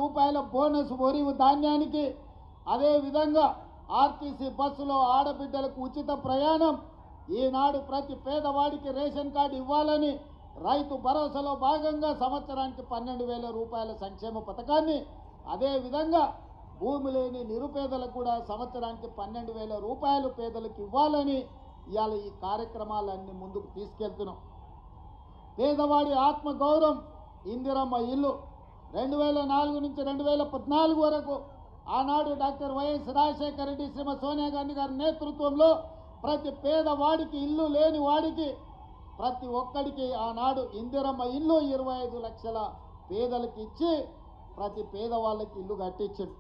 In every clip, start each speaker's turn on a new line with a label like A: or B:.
A: రూపాయల బోనస్ వరి ధాన్యానికి, అదేవిధంగా ఆర్టీసీ బస్సులో ఆడబిడ్డలకు ఉచిత ప్రయాణం, ఈనాడు ప్రతి పేదవాడికి రేషన్ కార్డు ఇవ్వాలని రైతు భరోసాలో భాగంగా సంవత్సరానికి 12,000 రూపాయల సంక్షేమ పథకాన్ని, అదేవిధంగా భూమి లేని నిరుపేదలకు కూడా సంవత్సరానికి 12,000 రూపాయలు పేదలకు ఇవ్వాలని ఇవాళ ఈ కార్యక్రమాలన్నీ ముందుకు తీసుకెళ్తున్నాం. పేదవాడి ఆత్మగౌరవం ఇందిరమ్మ ఇల్లు 2004 నుంచి 2014 వరకు ఆనాడు డాక్టర్ వైఎస్ రాజశేఖర రెడ్డి, శ్రీమతి సోనియా గాంధీ గారి నేతృత్వంలో ప్రతి పేదవాడికి, ఇల్లు లేని వాడికి, ప్రతి ఒక్కడికి ఆనాడు ఇందిరమ్మ ఇల్లు 25 లక్షల పేదలకు ఇచ్చి ప్రతి పేదవాళ్ళకి ఇల్లు కట్టించాడు.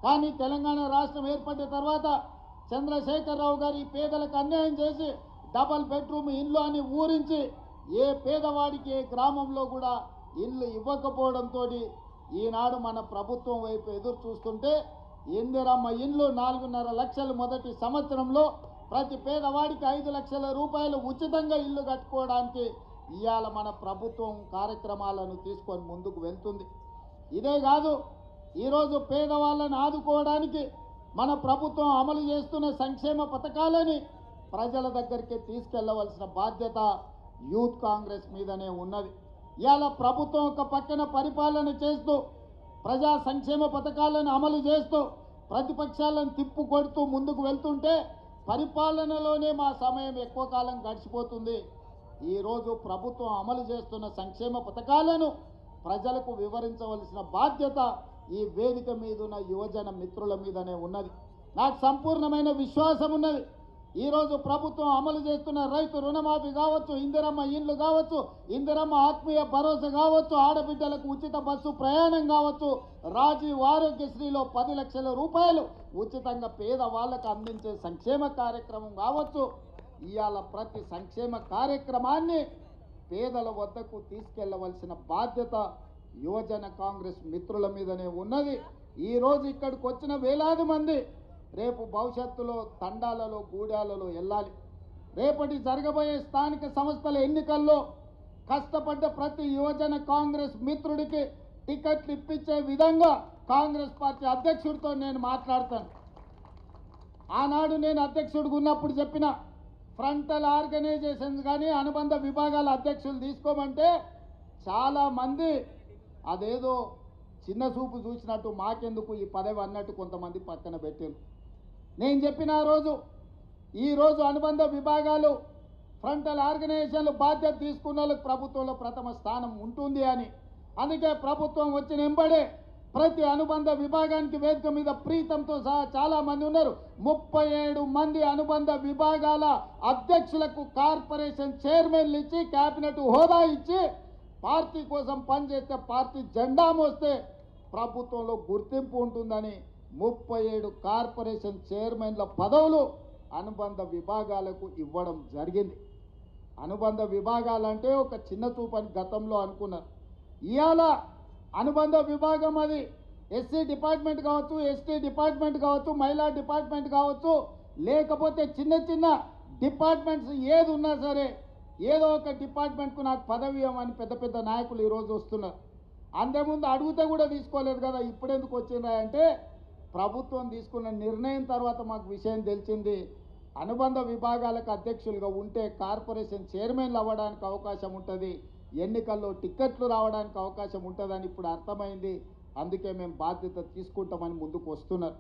A: కానీ తెలంగాణ రాష్ట్రం ఏర్పడిన తర్వాత చంద్రశేఖరరావు గారు ఈ పేదలకు అన్యాయం చేసి డబల్ బెడ్రూమ్ ఇల్లు అని ఊరించి ఏ పేదవాడికి ఏ గ్రామంలో కూడా ఇల్లు ఇవ్వకపోవడంతో ఈనాడు మన ప్రభుత్వం వైపు ఎదురు చూస్తుంటే ఇందిరమ్మ ఇల్లు 4.5 లక్షలు మొదటి సంవత్సరంలో ప్రతి పేదవాడికి 5 లక్షల రూపాయలు ఉచితంగా ఇల్లు కట్టుకోవడానికి ఇవాళ మన ప్రభుత్వం కార్యక్రమాలను తీసుకొని ముందుకు వెళ్తుంది. ఇదే కాదు, ఈరోజు పేదవాళ్ళని ఆదుకోవడానికి మన ప్రభుత్వం అమలు చేస్తున్న సంక్షేమ పథకాలని ప్రజల దగ్గరికి తీసుకెళ్లవలసిన బాధ్యత యూత్ కాంగ్రెస్ మీదనే ఉన్నది. ఇవాళ ప్రభుత్వం ఒక పక్కన పరిపాలన చేస్తూ ప్రజా సంక్షేమ పథకాలను అమలు చేస్తూ ప్రతిపక్షాలను తిప్పు కొడుతూ ముందుకు వెళ్తుంటే పరిపాలనలోనే మా సమయం ఎక్కువ కాలం గడిచిపోతుంది. ఈరోజు ప్రభుత్వం అమలు చేస్తున్న సంక్షేమ పథకాలను ప్రజలకు వివరించవలసిన బాధ్యత ఈ వేదిక మీద ఉన్న యువజన మిత్రుల మీదనే ఉన్నది. నాకు సంపూర్ణమైన విశ్వాసం ఉన్నది. ఈరోజు ప్రభుత్వం అమలు చేస్తున్న రైతు రుణమాఫీ కావచ్చు, ఇందిరమ్మ ఇండ్లు కావచ్చు, ఇందిరమ్మ ఆత్మీయ భరోసా కావచ్చు, ఆడబిడ్డలకు ఉచిత బస్సు ప్రయాణం కావచ్చు, రాజీవ్ ఆరోగ్యశ్రీలో 10 లక్షల రూపాయలు ఉచితంగా పేదవాళ్ళకు అందించే సంక్షేమ కార్యక్రమం కావచ్చు. ఇవాళ ప్రతి సంక్షేమ కార్యక్రమాన్ని పేదల వద్దకు తీసుకెళ్లవలసిన బాధ్యత యువజన కాంగ్రెస్ మిత్రుల మీదనే ఉన్నది. ఈరోజు ఇక్కడికి వచ్చిన వేలాది మంది రేపు భవిష్యత్తులో తండాలలో, గూడాలలో వెళ్ళాలి. రేపటి జరగబోయే స్థానిక సంస్థల ఎన్నికల్లో కష్టపడ్డ ప్రతి యువజన కాంగ్రెస్ మిత్రుడికి టికెట్లు ఇప్పించే విధంగా కాంగ్రెస్ పార్టీ అధ్యక్షుడితో నేను మాట్లాడతాను. ఆనాడు నేను అధ్యక్షుడిగా ఉన్నప్పుడు చెప్పిన ఫ్రంటల్ ఆర్గనైజేషన్స్ కానీ అనుబంధ విభాగాల అధ్యక్షులు తీసుకోమంటే చాలామంది అదేదో చిన్న చూపు చూసినట్టు మాకెందుకు ఈ పదవి అన్నట్టు కొంతమంది పక్కన పెట్టారు. నేను చెప్పిన ఈరోజు అనుబంధ విభాగాలు ఫ్రంటల్ ఆర్గనైజేషన్లు బాధ్యత తీసుకున్న వాళ్ళకి ప్రభుత్వంలో ప్రథమ స్థానం ఉంటుంది అని. అందుకే ప్రభుత్వం వచ్చిన వెంబడే ప్రతి అనుబంధ విభాగానికి వేదిక మీద ప్రీతంతో సహా చాలామంది ఉన్నారు. 37 మంది అనుబంధ విభాగాల అధ్యక్షులకు కార్పొరేషన్ చైర్మన్లు ఇచ్చి, క్యాబినెట్ హోదా ఇచ్చి, పార్టీ కోసం పనిచేస్తే పార్టీ జెండా మోస్తే ప్రభుత్వంలో గుర్తింపు ఉంటుందని 37 కార్పొరేషన్ చైర్మన్ల పదవులు అనుబంధ విభాగాలకు ఇవ్వడం జరిగింది. అనుబంధ విభాగాలంటే ఒక చిన్న చూపని గతంలో అనుకున్నారు. ఇవాళ అనుబంధ విభాగం అది ఎస్సీ డిపార్ట్మెంట్ కావచ్చు, ఎస్టీ డిపార్ట్మెంట్ కావచ్చు, మహిళా డిపార్ట్మెంట్ కావచ్చు, లేకపోతే చిన్న చిన్న డిపార్ట్మెంట్స్ ఏది ఉన్నా సరే ఏదో ఒక డిపార్ట్మెంట్కు నాకు పదవి ఇవ్వమని పెద్ద పెద్ద నాయకులు ఈరోజు వస్తున్నారు. అంతకుముందు అడిగితే కూడా తీసుకోలేదు కదా, ఇప్పుడెందుకు వచ్చిందా అంటే ప్రభుత్వం తీసుకున్న నిర్ణయం తర్వాత మాకు విషయం తెలిసింది. అనుబంధ విభాగాలకు అధ్యక్షులుగా ఉంటే కార్పొరేషన్ చైర్మన్లు అవ్వడానికి అవకాశం ఉంటుంది, ఎన్నికల్లో టిక్కెట్లు రావడానికి అవకాశం ఉంటుందని ఇప్పుడు అర్థమైంది. అందుకే మేము బాధ్యత తీసుకుంటామని ముందుకు వస్తున్నారు.